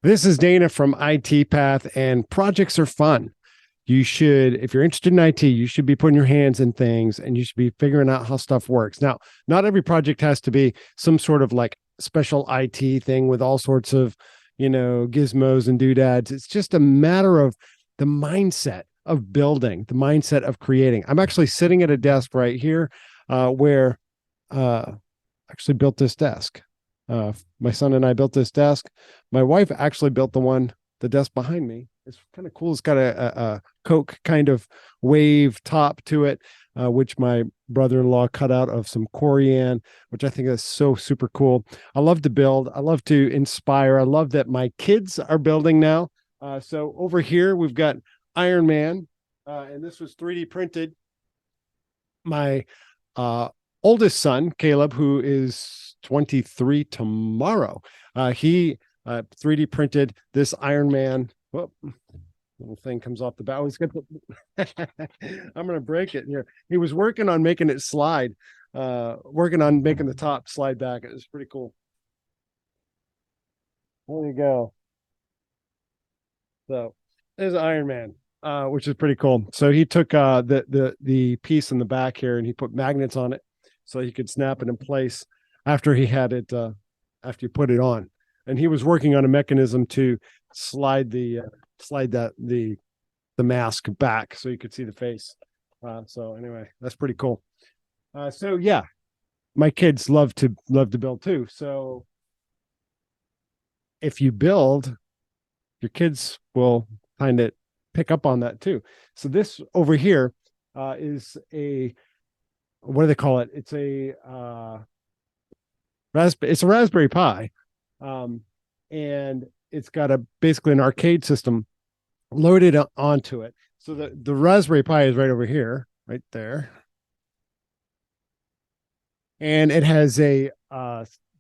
This is Dana from IT Path, and projects are fun. You should, if you're interested in IT, you should be putting your hands in things and you should be figuring out how stuff works. Now, not every project has to be some sort of like special IT thing with all sorts of, gizmos and doodads. It's just a matter of the mindset of building, the mindset of creating. I'm actually sitting at a desk right here where actually built this desk. My son and I built this desk. My wife actually built the desk behind me. It's kind of cool. It's got a Coke kind of wave top to it, which my brother-in-law cut out of some corian, which I think is so super cool. I love to build. I love to inspire. I love that my kids are building now. So over here, we've got Iron Man, and this was 3D printed. My oldest son, Caleb, who is 23 tomorrow, he 3D printed this Iron Man. Whoop, little thing comes off the bow. He's got I'm going to break it here. He was working on making it slide, working on making the top slide back. It was pretty cool. There you go. So there's Iron Man, which is pretty cool. So he took the piece in the back here and he put magnets on it so he could snap it in place after he had it after you put it on. And he was working on a mechanism to slide the mask back so you could see the face. So anyway, that's pretty cool. So yeah, my kids love to build too. So if you build, your kids will kind of pick up on that too. So this over here is what do they call it? It's a Raspberry Pi, and it's got basically an arcade system loaded onto it. So the Raspberry Pi is right over here, right there, and it has a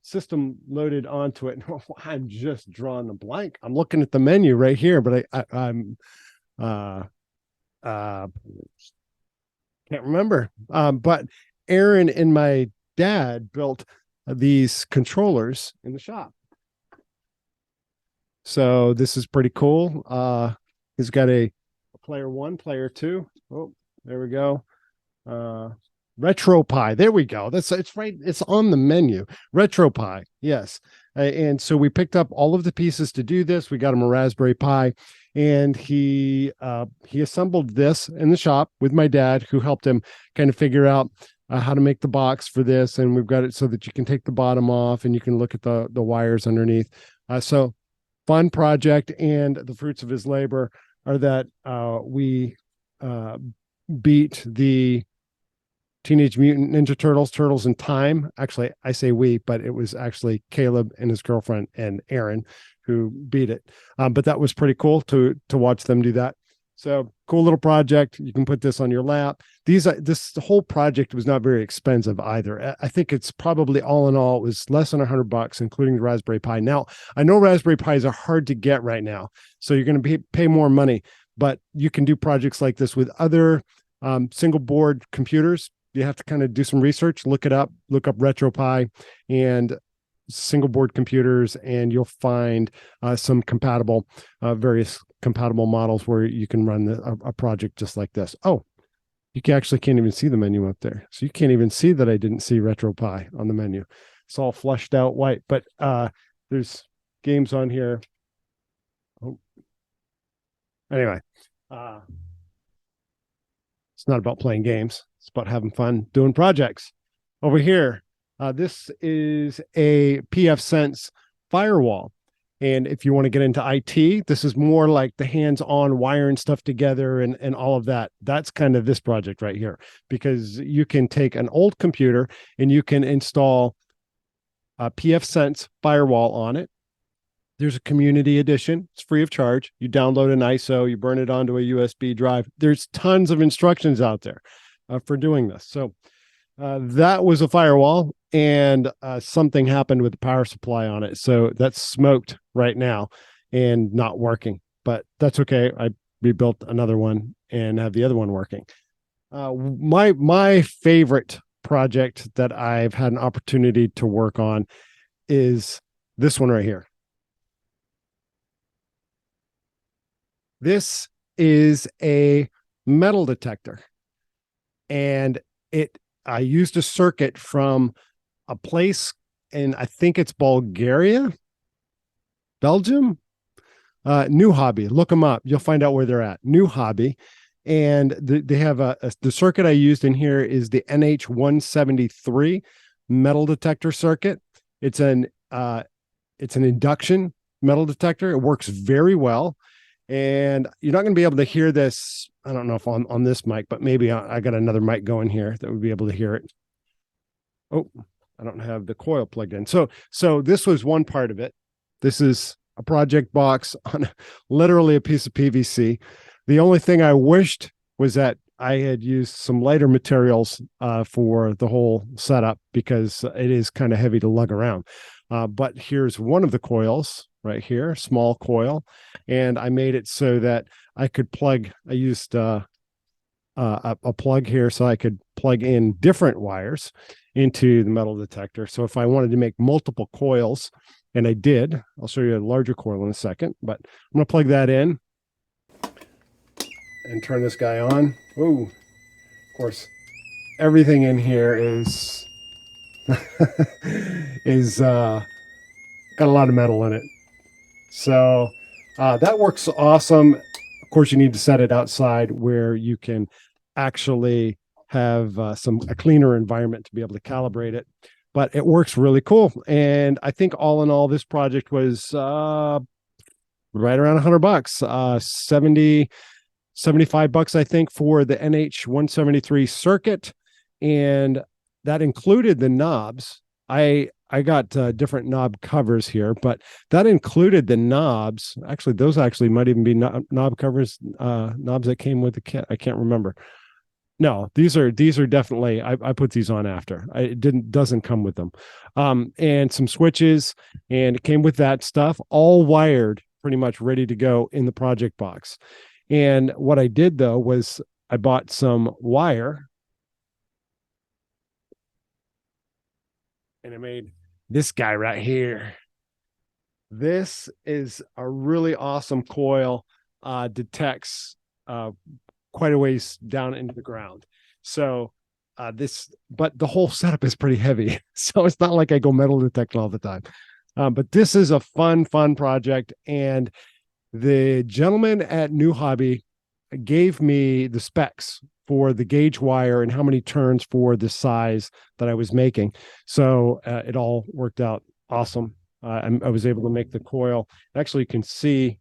system loaded onto it. I'm just drawing a blank. I'm looking at the menu right here, but I'm can't remember. But Aaron and my dad built these controllers in the shop. So this is pretty cool. He's got a player 1, player 2. Oh, there we go. RetroPie. There we go. It's right. It's on the menu. RetroPie. Yes. And so we picked up all of the pieces to do this. We got him a Raspberry Pi, and he assembled this in the shop with my dad, who helped him kind of figure out how to make the box for this. And we've got it so that you can take the bottom off and you can look at the wires underneath. So fun project, and the fruits of his labor are that we beat the Teenage Mutant Ninja Turtles in time. Actually, I say we, but it was actually Caleb and his girlfriend and Aaron who beat it. But that was pretty cool to watch them do that. So cool little project. You can put this on your lap. This whole project was not very expensive either. I think it's probably all in all, it was less than $100, including the Raspberry Pi. Now, I know Raspberry Pis are hard to get right now, so you're going to pay more money, but you can do projects like this with other single board computers. You have to kind of do some research, look up RetroPie and single board computers, and you'll find some various compatible models where you can run a project just like this. Oh, you actually can't even see the menu up there. So you can't even see that I didn't see RetroPie on the menu. It's all flushed out white, but there's games on here. Oh, anyway, it's not about playing games. It's about having fun doing projects. Over here, this is a pfSense firewall. And if you want to get into IT, this is more like the hands-on wiring stuff together and all of that. That's kind of this project right here, because you can take an old computer and you can install a pfSense firewall on it. There's a community edition. It's free of charge. You download an ISO, you burn it onto a USB drive. There's tons of instructions out there for doing this. So that was a firewall, and something happened with the power supply on it. So that's smoked right now and not working, but that's okay. I rebuilt another one and have the other one working. My favorite project that I've had an opportunity to work on is this one right here. This is a metal detector, and I used a circuit from a place in, I think it's Bulgaria, Belgium, New Hobby. Look them up. You'll find out where they're at. New Hobby. And they have the circuit I used in here is the NH173 metal detector circuit. It's an induction metal detector. It works very well. And you're not going to be able to hear this. I don't know if on this mic, but maybe I got another mic going here that would be able to hear it. Oh, I don't have the coil plugged in. So this was one part of it. This is a project box on literally a piece of PVC. The only thing I wished was that I had used some lighter materials for the whole setup, because it is kind of heavy to lug around. But here's one of the coils right here, small coil, and I made it so that I could plug. I used a plug here so I could plug in different wires into the metal detector. So if I wanted to make multiple coils, and I did, I'll show you a larger coil in a second, but I'm going to plug that in and turn this guy on. Oh, of course, everything in here is is got a lot of metal in it. So that works awesome. Of course, you need to set it outside where you can actually have a cleaner environment to be able to calibrate it. But it works really cool. And I think all in all, this project was right around $100, 75 bucks, I think, for the NH173 circuit. And that included the knobs. I got different knob covers here, but that included the knobs. Actually, those actually might even be knob covers, knobs that came with the kit. I can't remember. No, these are definitely, I put these on after. It doesn't come with them. And some switches, and it came with that stuff, all wired, pretty much ready to go in the project box. And what I did though was I bought some wire, and I made this guy right here. This is a really awesome coil, detects quite a ways down into the ground. So but the whole setup is pretty heavy. So it's not like I go metal detecting all the time. But this is a fun project. And the gentleman at New Hobby gave me the specs for the gauge wire and how many turns for the size that I was making. So it all worked out awesome. I was able to make the coil. Actually, you can see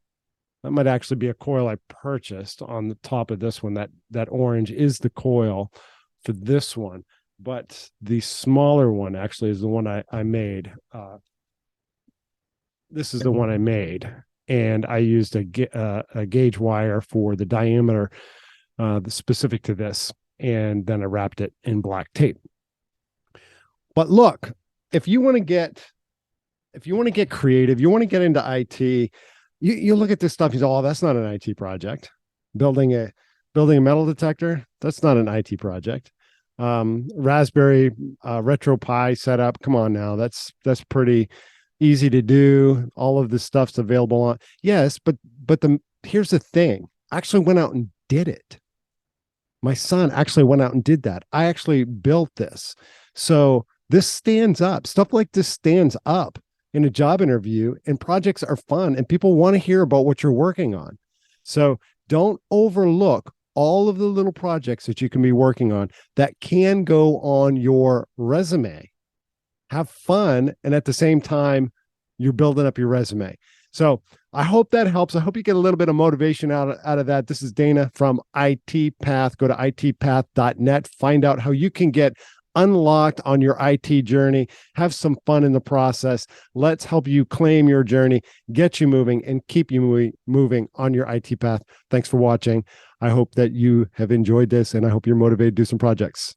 that might actually be a coil I purchased on the top of this one. That orange is the coil for this one, but the smaller one actually is the one I made. This is the one I made, and I used a gauge wire for the diameter specific to this, and then I wrapped it in black tape. But look, if you want to get creative, you want to get into IT, you look at this stuff, you say, oh, that's not an IT project. Building a metal detector, that's not an IT project. Raspberry RetroPie setup, come on now, that's pretty easy to do. All of this stuff's available on. Yes, but here's the thing. I actually went out and did it. My son actually went out and did that. I actually built this. So this stands up. Stuff like this stands up in a job interview, and projects are fun, and people want to hear about what you're working on. So don't overlook all of the little projects that you can be working on that can go on your resume. Have fun, and at the same time, you're building up your resume. So I hope that helps. I hope you get a little bit of motivation out of that. This is Dana from IT Path. Go to itpath.net. Find out how you can get unlocked on your IT journey. Have some fun in the process. Let's help you claim your journey, get you moving, and keep you moving on your IT path. Thanks for watching. I hope that you have enjoyed this, and I hope you're motivated to do some projects.